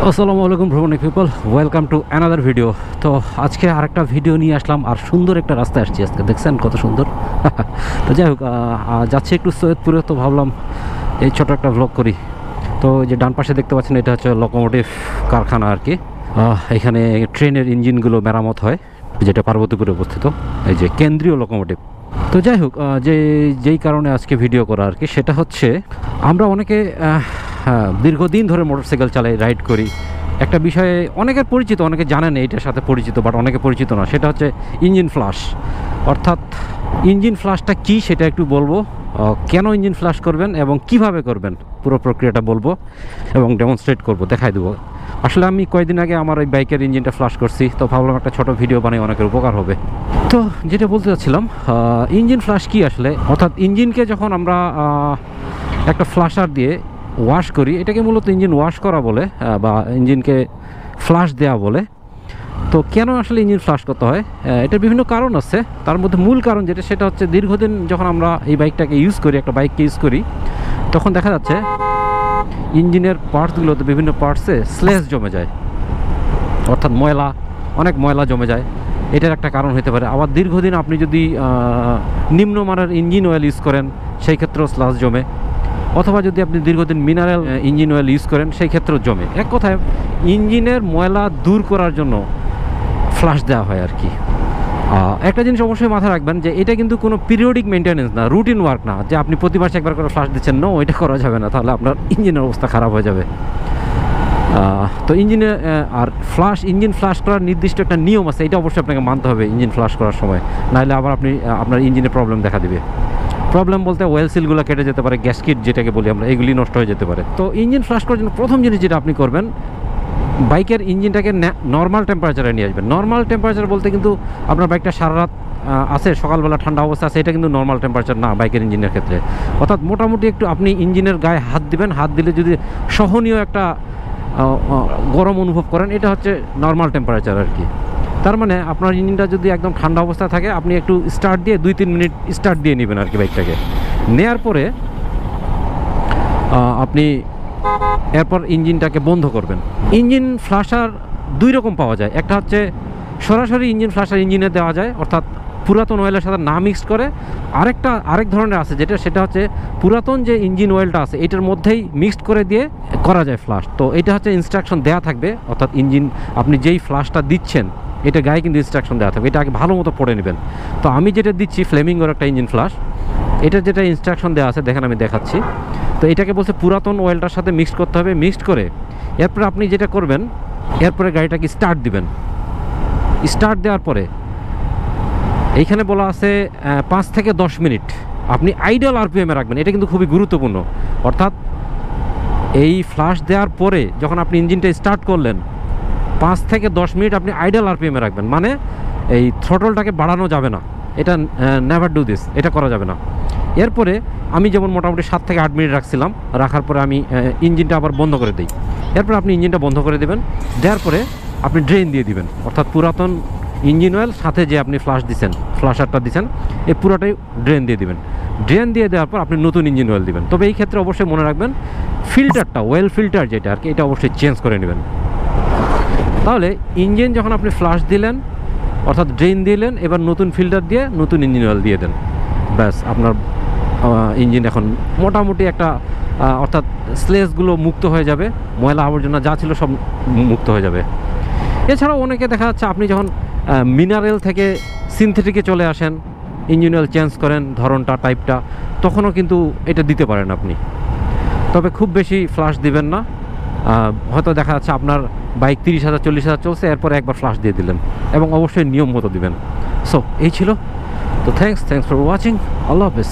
আসসালামু আলাইকুম Bhromonik people, welcome to another video. তো আজকে আরেকটা ভিডিও নিয়ে আসলাম, আর সুন্দর একটা রাস্তায় আসছি আজকে। দেখছেন কত সুন্দর। তো যাই হোক, যাচ্ছি একটু সৈয়দপুরে, তো ভাবলাম এই ছোটো একটা ভ্লগ করি। তো যে ডান পাশে দেখতে পাচ্ছেন, এটা হচ্ছে লোকোমোটিভ কারখানা আর কি। এখানে ট্রেনের ইঞ্জিনগুলো মেরামত হয়, যেটা পার্বতীপুরে অবস্থিত, এই যে কেন্দ্রীয় লোকোমোটিভ। তো যাই হোক, যেই কারণে আজকে ভিডিও করা আর কি, সেটা হচ্ছে আমরা অনেকে দীর্ঘদিন ধরে মোটরসাইকেল চালাই, রাইড করি। একটা বিষয়ে অনেকের পরিচিত, অনেকে জানেন এইটার সাথে পরিচিত, বাট অনেকে পরিচিত না। সেটা হচ্ছে ইঞ্জিন ফ্লাশ। অর্থাৎ ইঞ্জিন ফ্লাশটা কী সেটা একটু বলবো, কেন ইঞ্জিন ফ্লাশ করবেন এবং কিভাবে করবেন পুরো প্রক্রিয়াটা বলবো এবং ডেমনস্ট্রেট করব, দেখাই দেবো। আসলে আমি কয়েকদিন আগে আমার ওই বাইকের ইঞ্জিনটা ফ্লাশ করছি, তো ভাবলাম একটা ছোটো ভিডিও বানিয়ে অনেকের উপকার হবে। তো যেটা বলতে চাচ্ছিলাম, ইঞ্জিন ফ্লাশ কী আসলে, অর্থাৎ ইঞ্জিনকে যখন আমরা একটা ফ্লাশার দিয়ে ওয়াশ করি, এটাকে মূলত ইঞ্জিন ওয়াশ করা বলে, বা ইঞ্জিনকে ফ্লাশ দেওয়া বলে। তো কেন আসলে ইঞ্জিন ফ্লাশ করতে হয়, এটার বিভিন্ন কারণ আছে। তার মধ্যে মূল কারণ যেটা, সেটা হচ্ছে দীর্ঘদিন যখন আমরা এই বাইকটাকে ইউজ করি, একটা বাইককে ইউজ করি, তখন দেখা যাচ্ছে ইঞ্জিনের পার্টসগুলোতে, বিভিন্ন পার্টসে স্লেজ জমে যায়, অর্থাৎ ময়লা, অনেক ময়লা জমে যায়। এটার একটা কারণ হতে পারে। আবার দীর্ঘদিন আপনি যদি নিম্নমানের ইঞ্জিন অয়েল ইউজ করেন, সেই ক্ষেত্রেও স্লাস জমে। অথবা যদি আপনি দীর্ঘদিন মিনারেল ইঞ্জিন অয়েল ইউজ করেন, সেই ক্ষেত্রেও জমে। এক কথায় ইঞ্জিনের ময়লা দূর করার জন্য ফ্লাশ দেওয়া হয় আর কি। একটা জিনিস অবশ্যই মাথায় রাখবেন, যে এটা কিন্তু কোনো পিরিয়ডিক মেনটেন্যান্স না, রুটিন ওয়ার্ক না, যে আপনি প্রতি মাসে একবার করে ফ্লাশ দিচ্ছেন। না, ওইটা করা যাবে না, তাহলে আপনার ইঞ্জিনের অবস্থা খারাপ হয়ে যাবে। তো ইঞ্জিনে আর ইঞ্জিন ফ্লাশ করার নির্দিষ্ট একটা নিয়ম আছে, এটা অবশ্যই আপনাকে মানতে হবে ইঞ্জিন ফ্লাশ করার সময়, নাহলে আবার আপনার ইঞ্জিনে প্রবলেম দেখা দিবে। প্রবলেম বলতে ওয়েল সিলগুলো কেটে যেতে পারে, গ্যাসকিট যেটাকে বলি আমরা, এগুলি নষ্ট হয়ে যেতে পারে। তো ইঞ্জিন ফ্লাশ করার জন্য প্রথম জিনিস যেটা আপনি করবেন, বাইকের ইঞ্জিনটাকে নর্মাল টেম্পারেচারে নিয়ে আসবেন। নর্মাল টেম্পারেচার বলতে কিন্তু আপনার বাইকটা সারা রাত আছে, সকালবেলা ঠান্ডা অবস্থা আছে, এটা কিন্তু নর্মাল টেম্পারেচার না বাইকের ইঞ্জিনের ক্ষেত্রে। অর্থাৎ মোটামুটি একটু আপনি ইঞ্জিনের গায়ে হাত দিবেন, হাত দিলে যদি সহনীয় একটা গরম অনুভব করেন, এটা হচ্ছে নর্মাল টেম্পারেচার আর কি। তার মানে আপনার ইঞ্জিনটা যদি একদম ঠান্ডা অবস্থায় থাকে, আপনি একটু স্টার্ট দিয়ে 2-3 মিনিট স্টার্ট দিয়ে নেবেন আর কি বাইকটাকে। নেওয়ার পরে আপনি এরপর ইঞ্জিনটাকে বন্ধ করবেন। ইঞ্জিন ফ্লাশার দুই রকম পাওয়া যায়। একটা হচ্ছে সরাসরি ইঞ্জিন ফ্লাশার ইঞ্জিনে দেওয়া যায়, অর্থাৎ পুরাতন অয়েলের সাথে না মিক্সড করে। আরেক ধরনের আছে, সেটা হচ্ছে পুরাতন যে ইঞ্জিন অয়েলটা আছে, এটার মধ্যেই মিক্সড করে দিয়ে করা যায় ফ্লাশ। তো এটা হচ্ছে ইনস্ট্রাকশন দেওয়া থাকবে, অর্থাৎ ইঞ্জিন আপনি যেই ফ্লাশটা দিচ্ছেন, এটা গায়ে কিন্তু ইনস্ট্রাকশন দেওয়া থাকবে, এটা আগে ভালো মতো পড়ে নেবেন। তো আমি যেটা দিচ্ছি ফ্লেমিঙ্গোর একটা ইঞ্জিন ফ্লাশ, এটা যেটা ইনস্ট্রাকশন দেওয়া আছে, দেখেন আমি দেখাচ্ছি। তো এটাকে বলছে পুরাতন অয়েলটার সাথে মিক্সড করতে হবে। মিক্সড করে এরপরে আপনি যেটা করবেন, এরপরে গাড়িটাকে স্টার্ট দিবেন। স্টার্ট দেওয়ার পরে এইখানে বলা আছে 5 থেকে 10 মিনিট আপনি আইডল আরপিএমে রাখবেন। এটা কিন্তু খুবই গুরুত্বপূর্ণ। অর্থাৎ এই ফ্লাশ দেওয়ার পরে যখন আপনি ইঞ্জিনটা স্টার্ট করলেন, 5 থেকে 10 মিনিট আপনি আইডল আরপিএমে রাখবেন। মানে এই থ্রটলটাকে বাড়ানো যাবে না, এটা নেভার ডু দিস, এটা করা যাবে না। এরপরে আমি যেমন মোটামুটি 7 থেকে 8 মিনিট রাখছিলাম, রাখার পরে আমি ইঞ্জিনটা আবার বন্ধ করে দিই। এরপর আপনি ইঞ্জিনটা বন্ধ করে দেবেন। দেওয়ার পরে আপনি ড্রেন দিয়ে দিবেন, অর্থাৎ পুরাতন ইঞ্জিন অয়েল সাথে যে আপনি ফ্লাশারটা দিচ্ছেন, এই পুরোটাই ড্রেন দিয়ে দিবেন। ড্রেন দিয়ে দেওয়ার পর আপনি নতুন ইঞ্জিন অয়েল দিবেন। তবে এই ক্ষেত্রে অবশ্যই মনে রাখবেন, ফিল্টারটা, অয়েল ফিল্টার যেটা আর কি, এটা অবশ্যই চেঞ্জ করে নেবেন। তাহলে ইঞ্জিন যখন আপনি ফ্লাশ দিলেন, অর্থাৎ ড্রেন দিলেন, এবার নতুন ফিল্টার দিয়ে নতুন ইঞ্জিন অয়েল দিয়ে দেন, ব্যাস আপনার ইঞ্জিন এখন মোটামুটি একটা, অর্থাৎ স্লেজগুলো মুক্ত হয়ে যাবে, ময়লা আবর্জনা যা ছিল সব মুক্ত হয়ে যাবে। এছাড়াও অনেকে দেখা যাচ্ছে আপনি যখন মিনারেল থেকে সিনথেটিকে চলে আসেন, ইঞ্জিন অয়েল চেঞ্জ করেন ধরনটা, টাইপটা, তখনও কিন্তু এটা দিতে পারেন আপনি। তবে খুব বেশি ফ্লাশ দিবেন না। হয়তো দেখা যাচ্ছে আপনার বাইক 30,000-40,000 চলছে, এরপরে একবার ফ্লাশ দিয়ে দিলেন, এবং অবশ্যই নিয়ম মতো দিবেন। সো এই ছিল। তো থ্যাংকস ফর ওয়াচিং। আল্লাহ হাফেজ।